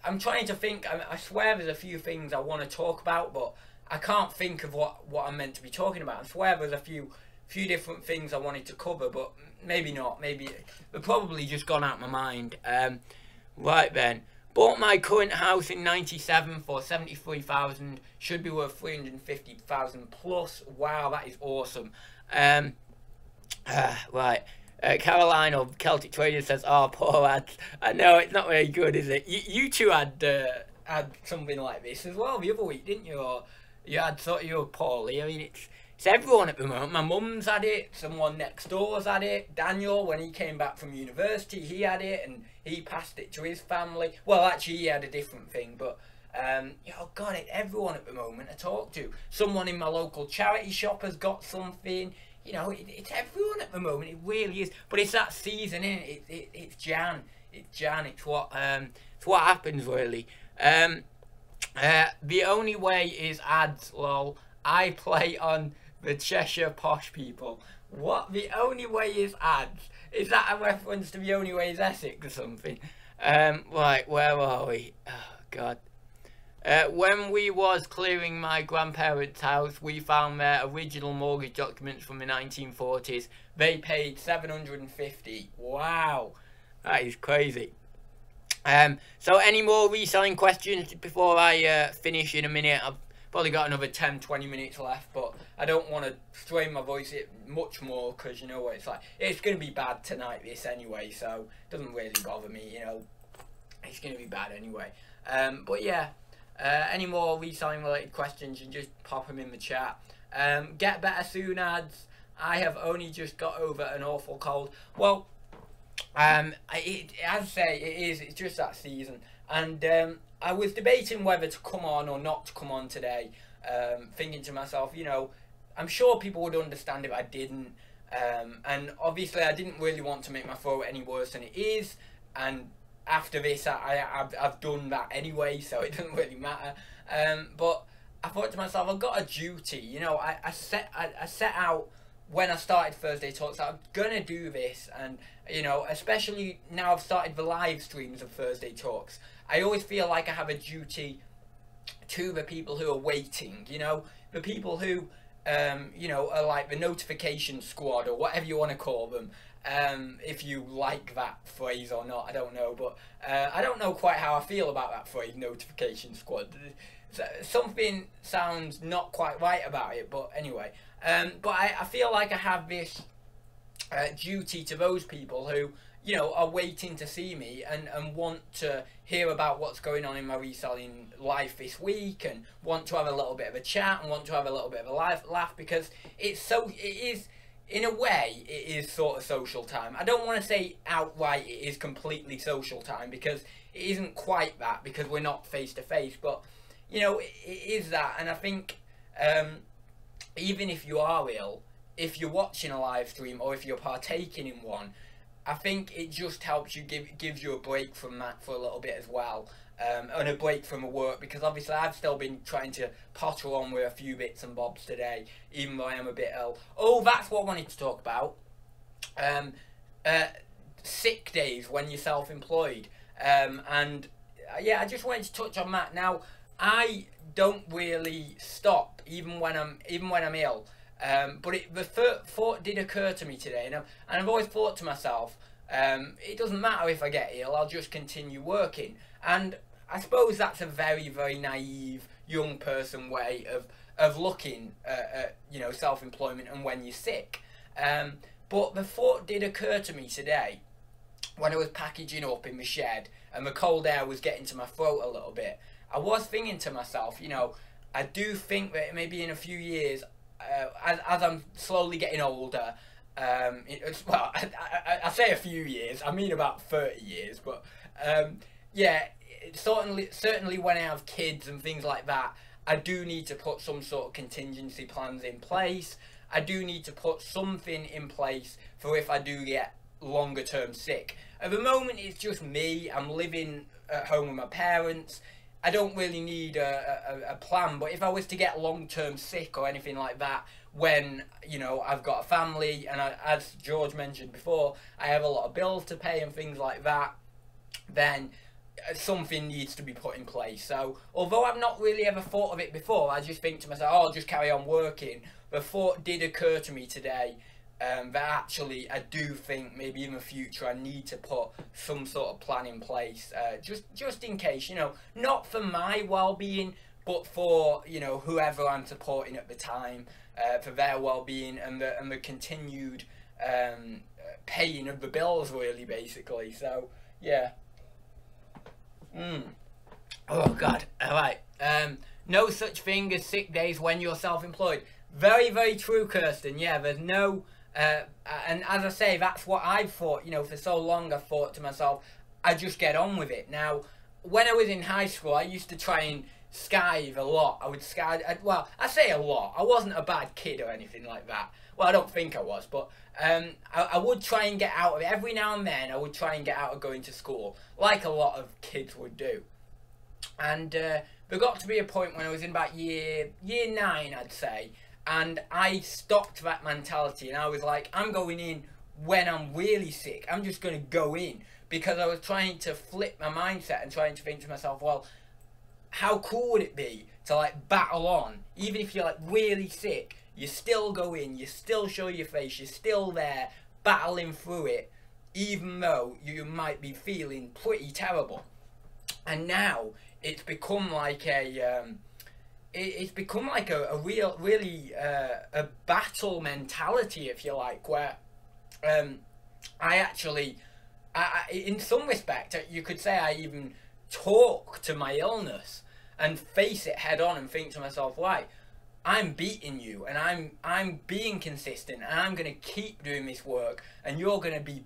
I'm trying to think. I swear there's a few things I want to talk about, but I can't think of what I'm meant to be talking about. I swear there's a few different things I wanted to cover, but maybe not. Maybe they've probably just gone out of my mind. Right then, bought my current house in '97 for 73,000. Should be worth 350,000 plus. Wow, that is awesome. Right. Caroline of Celtic Trader says, "Oh, poor ads." I know it's not very good, is it? You two had something like this as well the other week, didn't you? Or you had you were poorly. I mean, it's everyone at the moment. My mum's had it. Someone next door's had it. Daniel, when he came back from university, he had it, and he passed it to his family. Well, actually, he had a different thing, but God, everyone at the moment I talk to. Someone in my local charity shop has got something. It's everyone at the moment. It really is. But it's that season, isn't it? It's Jan. It's Jan. It's what happens really. The only way is ads. Lol. I play on the Cheshire Posh People. What? The only way is ads? Is that a reference to The Only Way is Essex or something? Right, where are we? Oh, God. When we was clearing my grandparents' house, we found their original mortgage documents from the 1940s. They paid $750. Wow. That is crazy. So any more reselling questions before I finish in a minute? I've probably got another 10-20 minutes left, but I don't want to strain my voice much more because you know what it's like. It's going to be bad tonight, this anyway, so it doesn't really bother me, It's going to be bad anyway. But yeah, any more reselling related questions, you can just pop them in the chat. Get better soon, ads. I have only just got over an awful cold. Well, as I say, it's just that season. And I was debating whether to come on or not to come on today, thinking to myself, you know, I'm sure people would understand if I didn't. And obviously I didn't really want to make my throat any worse than it is. And after this, I've done that anyway, so it doesn't really matter. But I thought to myself, I've got a duty. You know, I set out when I started Thursday Talks that I'm gonna do this, and you know, especially now I've started the live streams of Thursday Talks, I always feel like I have a duty to the people who are waiting. You know, the people who you know, are like the notification squad or whatever you want to call them. If you like that phrase or not, I don't know, but I don't know quite how I feel about that phrase, notification squad. Something sounds not quite right about it, but anyway. But I feel like I have this duty to those people who, you know, are waiting to see me and want to hear about what's going on in my reselling life this week, and want to have a little bit of a chat and want to have a little bit of a laugh, because it is, in a way, it is sort of social time. I don't want to say outright it is completely social time, because it isn't quite that, because we're not face to face, but you know, it is that. And I think even if you are ill, if you're watching a live stream or if you're partaking in one, I think it just helps you, gives you a break from that for a little bit as well, and a break from work, because obviously I've still been trying to potter on with a few bits and bobs today, even though I am a bit ill. Oh, that's what I wanted to talk about. Sick days when you're self-employed, and yeah, I just wanted to touch on that. Now, I don't really stop even when I'm ill. But the thought did occur to me today, and I've always thought to myself, it doesn't matter if I get ill, I'll just continue working. And I suppose that's a very, very naive young person way of looking at you know, self-employment and when you're sick. But the thought did occur to me today when I was packaging up in the shed and the cold air was getting to my throat a little bit. I was thinking to myself, you know, I do think that maybe in a few years, as I'm slowly getting older, well, I say a few years, I mean about 30 years, but yeah, certainly when I have kids and things like that, I do need to put some sort of contingency plans in place. I do need to put something in place for if I do get longer term sick. At the moment, it's just me. I'm living at home with my parents. I don't really need a plan, but if I was to get long-term sick or anything like that, when, you know, I've got a family, and as George mentioned before, I have a lot of bills to pay and things like that, then something needs to be put in place. So, although I've not really ever thought of it before, I just think to myself, oh, I'll just carry on working. The thought did occur to me today, that actually I do think maybe in the future I need to put some sort of plan in place, just in case, you know, not for my well-being, but for, you know, whoever I'm supporting at the time, for their well-being and the continued paying of the bills, really, basically. So yeah. Oh God. All right. No such thing as sick days when you're self-employed. Very, very true, Kirsten. Yeah, there's no. And as I say, that's what I've thought, you know, for so long. I thought to myself, I just get on with it. Now, when I was in high school, I used to try and skive a lot. I would skive, well, I say a lot. I wasn't a bad kid or anything like that. Well, I don't think I was, but I would try and get out of it. Every now and then, I would try and get out of going to school, like a lot of kids would do. And there got to be a point when I was in about year 9, I'd say, and I stopped that mentality, and I was like, I'm going in when I'm really sick. I'm just going to go in, because I was trying to flip my mindset and trying to think to myself, well, how cool would it be to like battle on, even if you're like really sick, you still go in, you still show your face, you're still there battling through it, even though you might be feeling pretty terrible. And now it's become like a really a battle mentality, if you like, where in some respect, you could say I even talk to my illness and face it head on and think to myself, right, I'm beating you, and I'm being consistent, and I'm gonna keep doing this work, and you're gonna be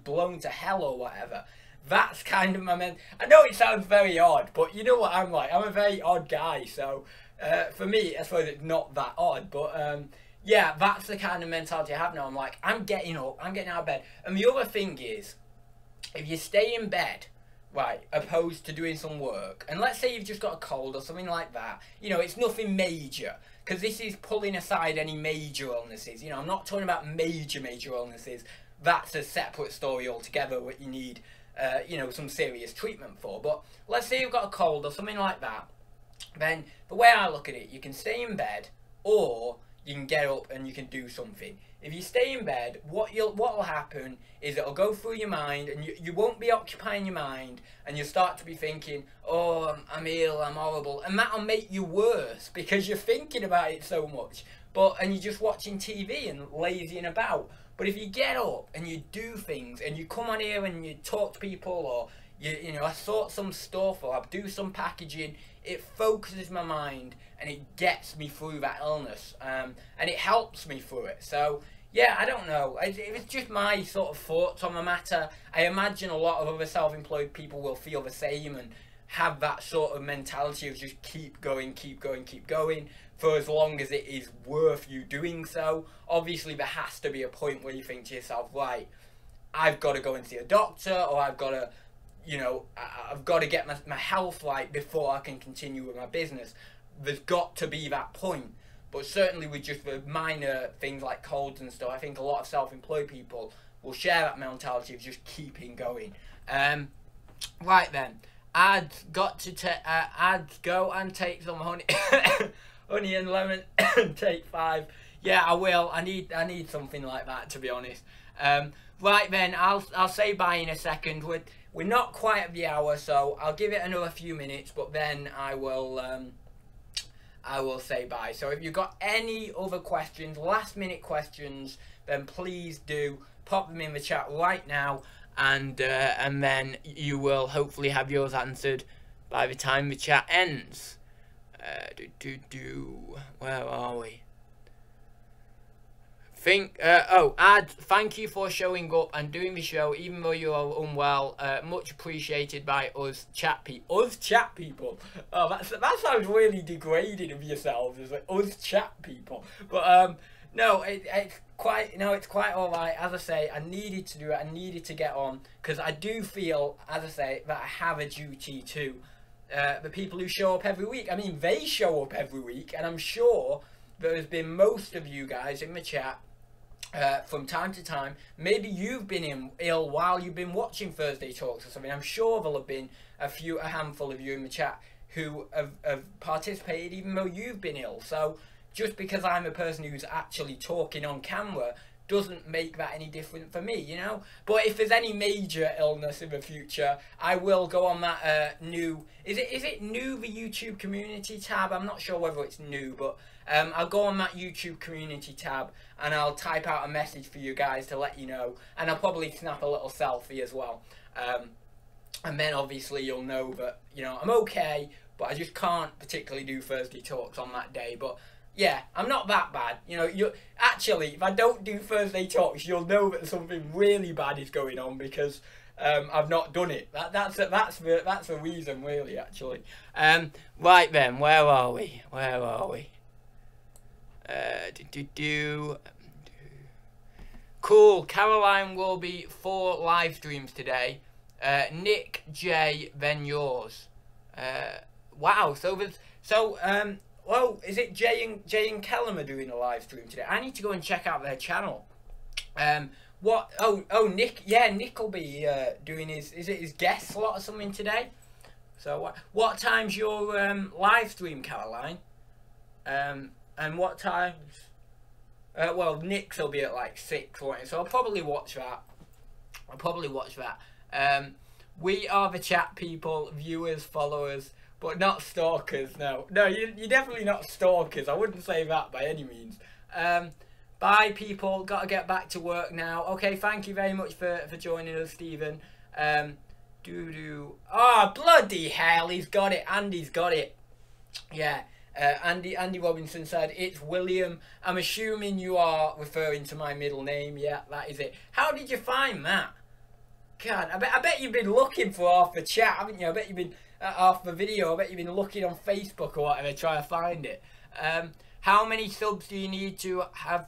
blown to hell or whatever. That's kind of my I know it sounds very odd, but you know what I'm like. I'm a very odd guy, so for me, I suppose it's not that odd, but yeah, that's the kind of mentality I have now. I'm like, I'm getting up, I'm getting out of bed, and the other thing is, if you stay in bed, right, opposed to doing some work, and let's say you've just got a cold or something like that, you know, it's nothing major, because this is pulling aside any major illnesses. You know, I'm not talking about major illnesses. That's a separate story altogether, what you need, you know, some serious treatment for. But let's say you've got a cold or something like that, then the way I look at it, you can stay in bed, or you can get up and you can do something. If you stay in bed, what will happen is it'll go through your mind, and you won't be occupying your mind, and you'll start to be thinking, oh, I'm ill, I'm horrible, and that'll make you worse because you're thinking about it so much. And you're just watching TV and lazying about. But if you get up and you do things, and you come on here and you talk to people, or you know, I sort some stuff, or I do some packaging, it focuses my mind and it gets me through that illness, and it helps me through it. So yeah, I don't know, it's just my sort of thoughts on the matter. I imagine a lot of other self-employed people will feel the same and have that sort of mentality of just keep going for as long as it is worth you doing so. Obviously there has to be a point where you think to yourself, right, I've got to go and see a doctor, or I've got to, you know, I've got to get my health right before I can continue with my business. There's got to be that point. But certainly with just the minor things like colds and stuff, I think a lot of self-employed people will share that mentality of just keeping going. Right then, I'd go and take some honey, honey and lemon, and take 5. Yeah, I will. I need something like that, to be honest. Right then, I'll say bye in a second. We're not quite at the hour, so I'll give it another few minutes, but then I will say bye. So if you've got any other questions, last minute questions, then please do pop them in the chat right now, and then you will hopefully have yours answered by the time the chat ends. Where are we? Thank you for showing up and doing the show even though you are unwell. Much appreciated by us chat people. Oh, that sounds really degrading of yourselves, as like us chat people. But no, it's quite alright. As I say, I needed to do it. I needed to get on, because I do feel, as I say, that I have a duty to the people who show up every week. I mean, they show up every week, and I'm sure there's been most of you guys in the chat from time to time. Maybe you've been ill while you've been watching Thursday Talks or something. I'm sure there'll have been a handful of you in the chat who have participated even though you've been ill. So just because I'm a person who's actually talking on camera doesn't make that any different for me, you know. But if there's any major illness in the future, I will go on that new, is it new, the YouTube community tab? I'm not sure whether it's new, but I'll go on that YouTube community tab and I'll type out a message for you guys to let you know, and I'll probably snap a little selfie as well, and then obviously you'll know that, you know, I'm okay, but I just can't particularly do Thursday Talks on that day. But yeah, I'm not that bad. You know, actually, if I don't do Thursday Talks, you'll know that something really bad is going on, because I've not done it. That's the reason, really, actually. Right then, where are we? Cool. Caroline will be 4 live streams today. Nick, Jay, then yours. Wow. Well, is it Jay and Callum are doing a live stream today? I need to go and check out their channel. What? Oh, Nick. Yeah, Nick will be doing his guest slot or something today. So what time's your live stream, Caroline? And what times? Well, Nick's will be at like 6, won't it? So I'll probably watch that. We are the chat people, viewers, followers, but not stalkers. No, you're definitely not stalkers. I wouldn't say that by any means. Bye, people. Got to get back to work now. Okay, thank you very much for joining us, Stephen. Oh, bloody hell, he's got it. Andy's got it. Yeah.
Andy Robinson said, it's William. I'm assuming you are referring to my middle name. Yeah, that is it. How did you find that? God, I bet you've been looking for half the chat, haven't you? I bet you've been half the video. I bet you've been looking on Facebook or whatever trying to find it. How many subs do you need to have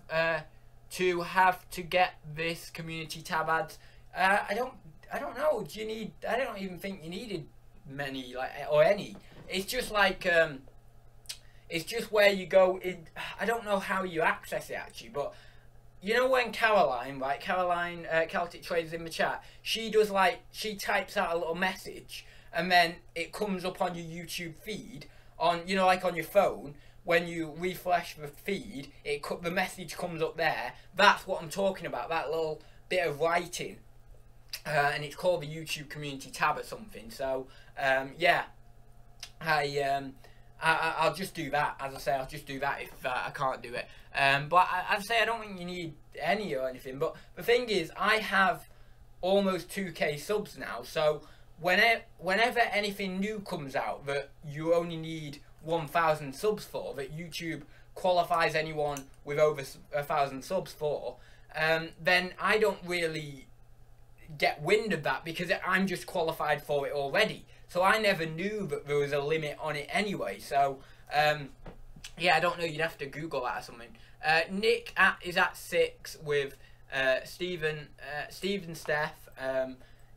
to get this community tab ads? I don't know. Do you need? I don't even think you needed many, like, or any. It's just like it's just where you go in. I don't know how you access it actually, but you know when Caroline, right? Caroline, Celtic Traders in the chat. She does, like, she types out a little message, and then it comes up on your YouTube feed on, you know, like on your phone. When you refresh the feed, the message comes up there. That's what I'm talking about. That little bit of writing, and it's called the YouTube Community tab or something. So yeah, I'll just do that. As I say, I'll just do that if I can't do it. But I'd say I don't think you need any or anything. But the thing is, I have almost 2K subs now. So whenever anything new comes out that you only need 1,000 subs for, that YouTube qualifies anyone with over 1,000 subs for, then I don't really get wind of that because I'm just qualified for it already. So I never knew that there was a limit on it anyway. So yeah, I don't know. You'd have to Google that or something. Nick is at 6 with Stephen, Steph,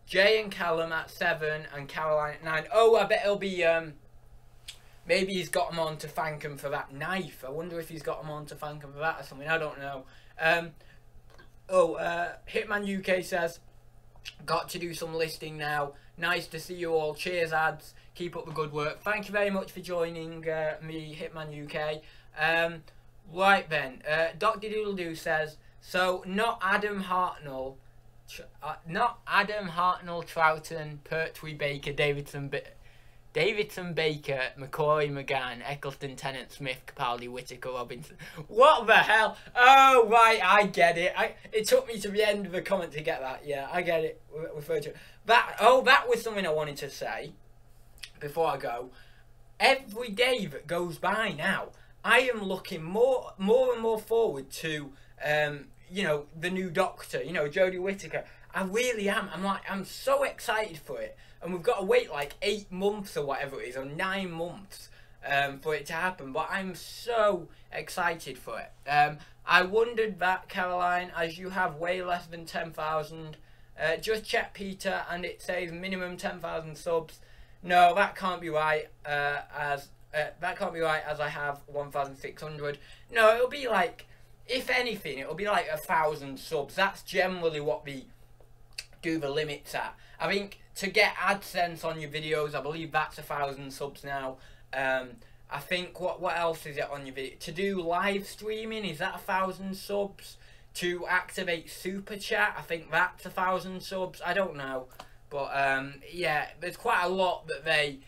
Jay and Callum at 7, and Caroline at 9. Oh, I bet it'll be maybe he's got them on to thank him for that knife. I wonder if he's got them on to thank him for that or something. I don't know. Hitman UK says, got to do some listing now. Nice to see you all. Cheers, ads. Keep up the good work. Thank you very much for joining me, Hitman UK. Right then, Dr. Doodle-Doo says, so not Adam Hartnell, Troughton, Pertwee, Baker, Davidson, Baker, McCoy, McGann, Eccleston, Tennant, Smith, Capaldi, Whittaker, Robinson. What the hell? Oh, right, I get it. It took me to the end of the comment to get that. Yeah, I get it. Referred to that. Oh, that was something I wanted to say before I go. Every day that goes by now, I am looking more and more forward to, you know, the new Doctor. You know, Jodie Whittaker. I really am. I'm so excited for it. And we've got to wait like 8 months or whatever it is, or 9 months for it to happen. But I'm so excited for it. I wondered that, Caroline, as you have way less than 10,000. Just check Peter, and it says minimum 10,000 subs. No, that can't be right. As I have 1,600. No, it'll be like, if anything, it'll be like 1,000 subs. That's generally what we do the limits at. I think to get AdSense on your videos, I believe that's 1,000 subs now. I think what else is it on your video? To do live streaming, is that 1,000 subs? To activate super chat, I think that's 1,000 subs. I don't know, but yeah, there's quite a lot that they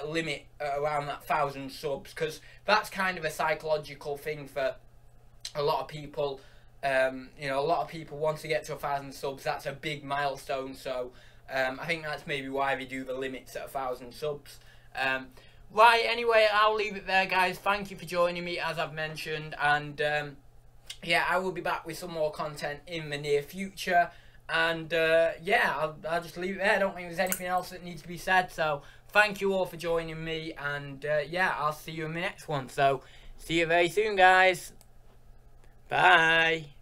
limit around that 1,000 subs, because that's kind of a psychological thing for a lot of people. You know, a lot of people want to get to 1,000 subs. That's a big milestone. So I think that's maybe why they do the limits at 1,000 subs. Right, anyway, I'll leave it there, guys. Thank you for joining me, as I've mentioned, and yeah, I will be back with some more content in the near future. And yeah, I'll just leave it there. I don't think there's anything else that needs to be said. So thank you all for joining me, and yeah, I'll see you in the next one. So see you very soon, guys. Bye.